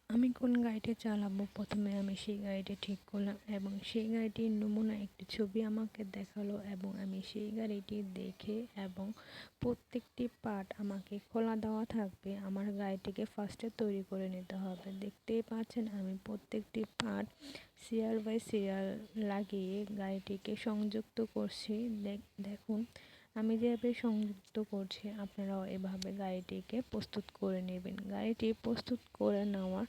আমি কোন গাড়িটি চালাবো প্রথমে আমি সেই গাড়িটি ঠিক করলাম এবং সেই গাড়িটির নমুনা একটি ছবি আমাকে দেখালো এবং আমি সেই গাড়িটি দেখে এবং প্রত্যেকটি পার্ট আমাকে খোলা দেওয়া থাকবে। আমার গাড়িটিকে ফার্স্টে তৈরি করে নিতে হবে। দেখতেই পাচ্ছেন আমি প্রত্যেকটি পার্ট সিরিয়াল বাই সিরিয়াল লাগিয়ে গাড়িটিকে সংযুক্ত করছি। দেখুন আমি যেভাবে সংযুক্ত করছি আপনারাও এভাবে গাড়িটিকে প্রস্তুত করে নেবেন। গাড়িটি প্রস্তুত করে নেওয়ার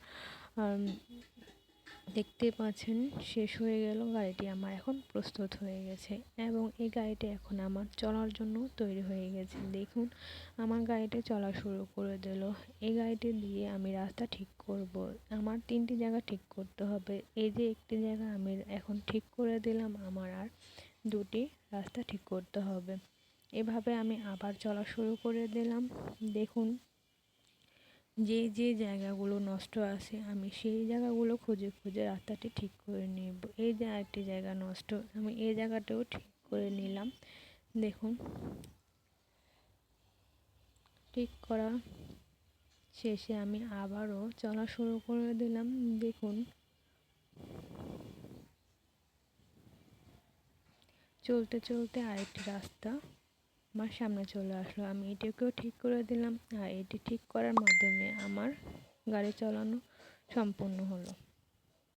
দেখতে পাচ্ছেন শেষ হয়ে গেল। গাড়িটি আমার এখন প্রস্তুত হয়ে গেছে এবং এই গাড়িটি এখন আমার চলার জন্য তৈরি হয়ে গেছে। দেখুন আমার গাড়িটি চলা শুরু করে দিল। এই গাড়িটি দিয়ে আমি রাস্তা ঠিক করব। আমার 3টি জায়গা ঠিক করতে হবে। এই যে একটি জায়গা আমি এখন ঠিক করে দিলাম, আমার আর 2টি রাস্তা ঠিক করতে হবে। এভাবে আমি আবার চলা শুরু করে দিলাম। দেখুন যে জায়গাগুলো নষ্ট আছে আমি সেই জায়গাগুলো খুঁজে খুঁজে রাস্তাটি ঠিক করে নেব। এই যে আরেকটি জায়গা নষ্ট, আমি এই জায়গাটাও ঠিক করে নিলাম। দেখুন ঠিক করা শেষে আমি আবারও চলা শুরু করে দিলাম। দেখুন চলতে চলতে আরেকটি রাস্তা আমার সামনে চলে আসলো। আমি এটাকেও ঠিক করে দিলাম আর এটি ঠিক করার মাধ্যমে আমার গাড়ি চালানো সম্পূর্ণ হলো।